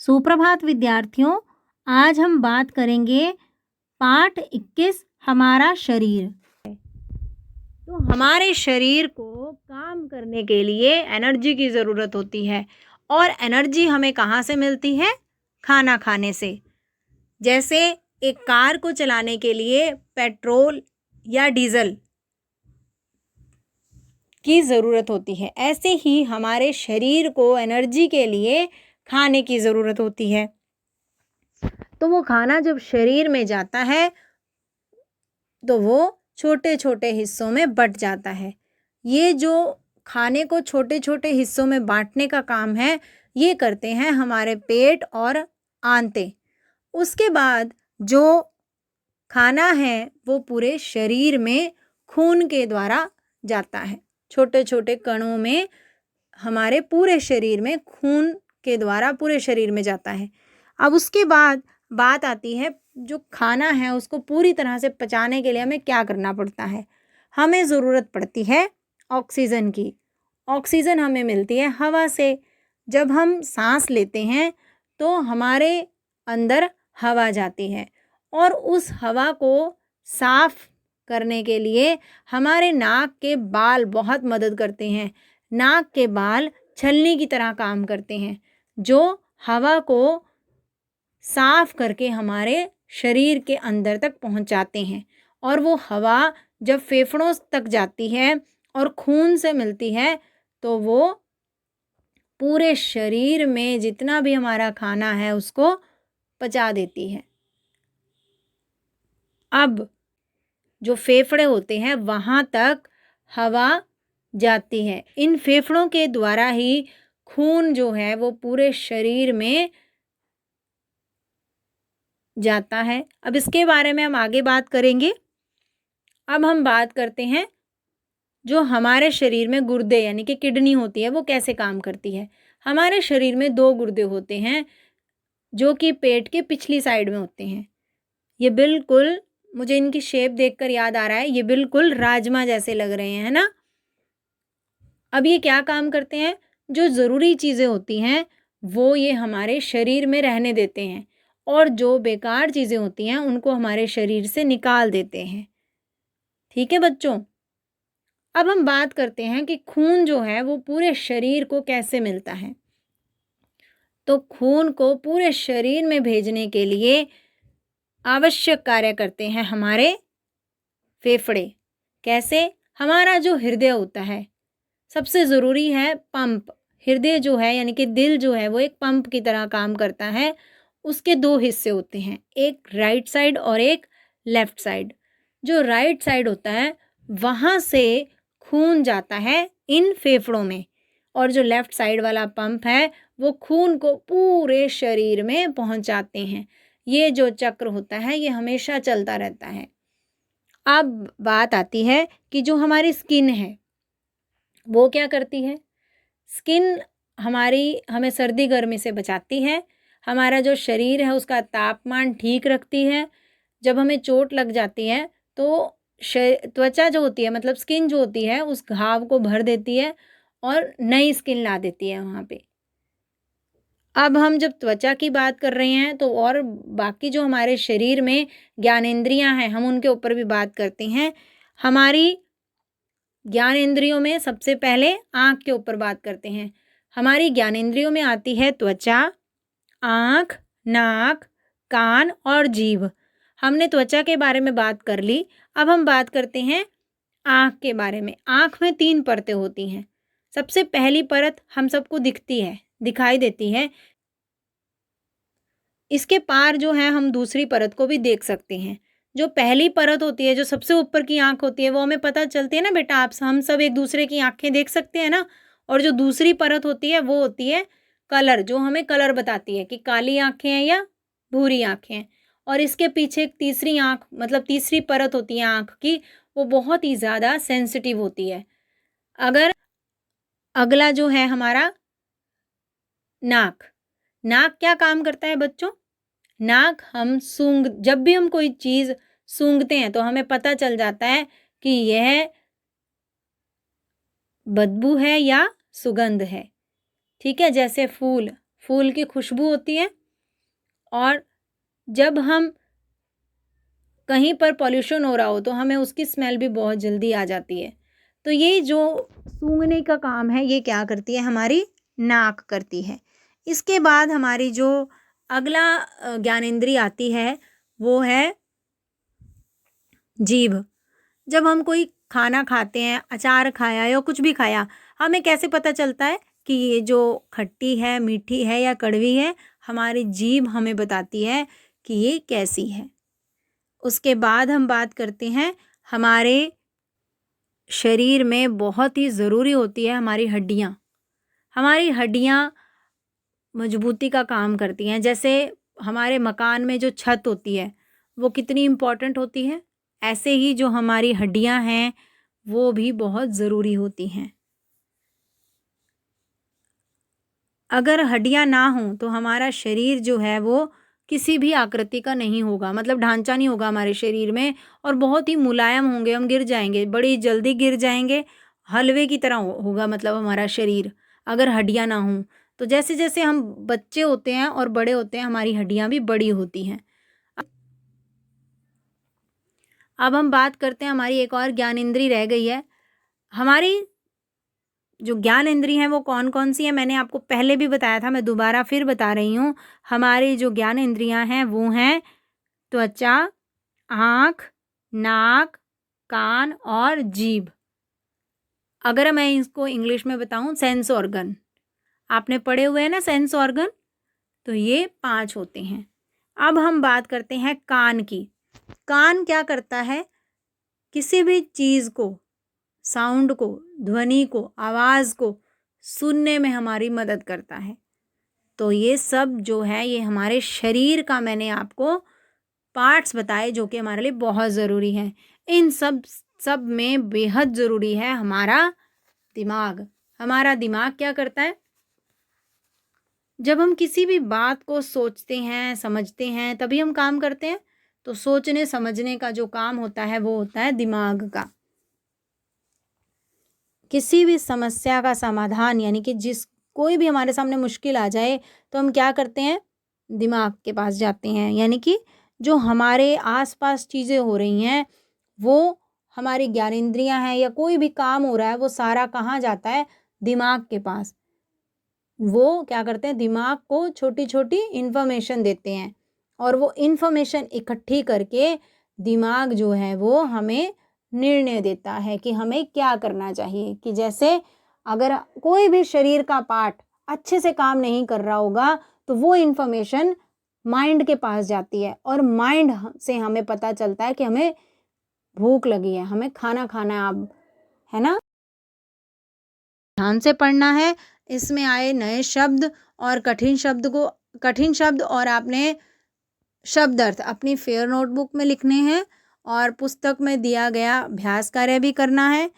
सुप्रभात विद्यार्थियों, आज हम बात करेंगे पाठ 21 हमारा शरीर। तो हमारे शरीर को काम करने के लिए एनर्जी की ज़रूरत होती है और एनर्जी हमें कहाँ से मिलती है? खाना खाने से। जैसे एक कार को चलाने के लिए पेट्रोल या डीजल की ज़रूरत होती है, ऐसे ही हमारे शरीर को एनर्जी के लिए खाने की ज़रूरत होती है। तो वो खाना जब शरीर में जाता है तो वो छोटे छोटे हिस्सों में बँट जाता है। ये जो खाने को छोटे छोटे हिस्सों में बांटने का काम है, ये करते हैं हमारे पेट और आंतें। उसके बाद जो खाना है वो पूरे शरीर में खून के द्वारा जाता है। छोटे छोटे कणों में हमारे पूरे शरीर में खून के द्वारा पूरे शरीर में जाता है। अब उसके बाद बात आती है, जो खाना है उसको पूरी तरह से पचाने के लिए हमें क्या करना पड़ता है? हमें ज़रूरत पड़ती है ऑक्सीजन की। ऑक्सीजन हमें मिलती है हवा से। जब हम सांस लेते हैं तो हमारे अंदर हवा जाती है और उस हवा को साफ करने के लिए हमारे नाक के बाल बहुत मदद करते हैं। नाक के बाल छलनी की तरह काम करते हैं, जो हवा को साफ करके हमारे शरीर के अंदर तक पहुंचाते हैं। और वो हवा जब फेफड़ों तक जाती है और खून से मिलती है तो वो पूरे शरीर में जितना भी हमारा खाना है उसको पचा देती है। अब जो फेफड़े होते हैं वहाँ तक हवा जाती है। इन फेफड़ों के द्वारा ही खून जो है वो पूरे शरीर में जाता है। अब इसके बारे में हम आगे बात करेंगे। अब हम बात करते हैं जो हमारे शरीर में गुर्दे यानी कि किडनी होती है वो कैसे काम करती है। हमारे शरीर में 2 गुर्दे होते हैं जो कि पेट के पिछली साइड में होते हैं। ये बिल्कुल, मुझे इनकी शेप देखकर याद आ रहा है, ये बिल्कुल राजमा जैसे लग रहे हैं, है ना? अब ये क्या काम करते हैं? जो ज़रूरी चीज़ें होती हैं वो ये हमारे शरीर में रहने देते हैं और जो बेकार चीज़ें होती हैं उनको हमारे शरीर से निकाल देते हैं। ठीक है बच्चों? अब हम बात करते हैं कि खून जो है वो पूरे शरीर को कैसे मिलता है। तो खून को पूरे शरीर में भेजने के लिए आवश्यक कार्य करते हैं हमारे फेफड़े। कैसे? हमारा जो हृदय होता है, सबसे ज़रूरी है पंप। हृदय जो है यानी कि दिल जो है वो एक पंप की तरह काम करता है। उसके 2 हिस्से होते हैं, एक राइट साइड और एक लेफ़्ट साइड। जो राइट साइड होता है वहाँ से खून जाता है इन फेफड़ों में और जो लेफ़्ट साइड वाला पंप है वो खून को पूरे शरीर में पहुँचाते हैं। ये जो चक्र होता है ये हमेशा चलता रहता है। अब बात आती है कि जो हमारी स्किन है वो क्या करती है? स्किन हमें सर्दी गर्मी से बचाती है। हमारा जो शरीर है उसका तापमान ठीक रखती है। जब हमें चोट लग जाती है तो त्वचा जो होती है, मतलब स्किन जो होती है, उस घाव को भर देती है और नई स्किन ला देती है वहाँ पे। अब हम जब त्वचा की बात कर रहे हैं तो और बाकी जो हमारे शरीर में ज्ञानेंद्रियाँ हैं हम उनके ऊपर भी बात करते हैं। हमारी ज्ञानेंद्रियों में सबसे पहले आँख के ऊपर बात करते हैं। हमारी ज्ञानेंद्रियों में आती है त्वचा, आँख, नाक, कान और जीभ। हमने त्वचा के बारे में बात कर ली। अब हम बात करते हैं आँख के बारे में। आँख में 3 परतें होती हैं। सबसे पहली परत हम सबको दिखाई देती है। इसके पार जो है हम दूसरी परत को भी देख सकते हैं। जो पहली परत होती है, जो सबसे ऊपर की आँख होती है, वो हमें पता चलती है ना बेटा, आप हम सब एक दूसरे की आँखें देख सकते हैं ना। और जो दूसरी परत होती है वो होती है कलर, जो हमें कलर बताती है कि काली आँखें हैं या भूरी आँखें हैं। और इसके पीछे एक तीसरी आँख, मतलब तीसरी परत होती है आँख की, वो बहुत ही ज़्यादा सेंसिटिव होती है। अगर अगला जो है हमारा नाक। नाक क्या काम करता है बच्चों? नाक जब भी हम कोई चीज़ सूंघते हैं तो हमें पता चल जाता है कि यह बदबू है या सुगंध है। ठीक है? जैसे फूल फूल की खुशबू होती है। और जब हम कहीं पर पॉल्यूशन हो रहा हो तो हमें उसकी स्मेल भी बहुत जल्दी आ जाती है। तो ये जो सूंघने का काम है ये क्या करती है, हमारी नाक करती है। इसके बाद हमारी जो अगला ज्ञानेंद्रिय आती है वो है जीभ। जब हम कोई खाना खाते हैं, अचार खाया या कुछ भी खाया, हमें कैसे पता चलता है कि ये जो खट्टी है, मीठी है या कड़वी है? हमारी जीभ हमें बताती है कि ये कैसी है। उसके बाद हम बात करते हैं, हमारे शरीर में बहुत ही ज़रूरी होती है हमारी हड्डियाँ। हमारी हड्डियाँ मजबूती का काम करती हैं। जैसे हमारे मकान में जो छत होती है वो कितनी इम्पोर्टेंट होती है, ऐसे ही जो हमारी हड्डियाँ हैं वो भी बहुत ज़रूरी होती हैं। अगर हड्डियाँ ना हों तो हमारा शरीर जो है वो किसी भी आकृति का नहीं होगा, मतलब ढांचा नहीं होगा हमारे शरीर में, और बहुत ही मुलायम होंगे, हम गिर जाएंगे, बड़ी जल्दी गिर जाएंगे, हलवे की तरह होगा मतलब हमारा शरीर, अगर हड्डियाँ ना हों। तो जैसे जैसे हम बच्चे होते हैं और बड़े होते हैं, हमारी हड्डियाँ भी बड़ी होती हैं। अब हम बात करते हैं, हमारी एक और ज्ञान इंद्री रह गई है। हमारी जो ज्ञान इंद्री हैं वो कौन कौन सी हैं, मैंने आपको पहले भी बताया था, मैं दोबारा फिर बता रही हूँ। हमारी जो ज्ञान इंद्रियाँ हैं वो हैं त्वचा, आँख, नाक, कान और जीभ। अगर मैं इसको इंग्लिश में बताऊँ, सेंस ऑर्गन। आपने पढ़े हुए हैं ना सेंस ऑर्गन, तो ये 5 होते हैं। अब हम बात करते हैं कान की। कान क्या करता है, किसी भी चीज़ को, साउंड को, ध्वनि को, आवाज़ को सुनने में हमारी मदद करता है। तो ये सब जो है ये हमारे शरीर का मैंने आपको पार्ट्स बताए जो कि हमारे लिए बहुत ज़रूरी हैं। इन सब में बेहद ज़रूरी है हमारा दिमाग। हमारा दिमाग क्या करता है, जब हम किसी भी बात को सोचते हैं, समझते हैं, तभी हम काम करते हैं। तो सोचने समझने का जो काम होता है वो होता है दिमाग का। किसी भी समस्या का समाधान, यानी कि कोई भी हमारे सामने मुश्किल आ जाए तो हम क्या करते हैं, दिमाग के पास जाते हैं। यानी कि जो हमारे आसपास चीज़ें हो रही हैं वो हमारी ज्ञानेंद्रियां हैं, या कोई भी काम हो रहा है वो सारा कहाँ जाता है, दिमाग के पास। वो क्या करते हैं, दिमाग को छोटी छोटी इन्फॉर्मेशन देते हैं, और वो इन्फॉर्मेशन इकट्ठी करके दिमाग जो है वो हमें निर्णय देता है कि हमें क्या करना चाहिए। कि जैसे अगर कोई भी शरीर का पार्ट अच्छे से काम नहीं कर रहा होगा तो वो इन्फॉर्मेशन माइंड के पास जाती है, और माइंड से हमें पता चलता है कि हमें भूख लगी है, हमें खाना खाना है अब, है ना। ध्यान से पढ़ना है। इसमें आए नए शब्द और कठिन शब्द और आपने शब्द अर्थ अपनी फेयर नोटबुक में लिखने हैं, और पुस्तक में दिया गया अभ्यास कार्य भी करना है।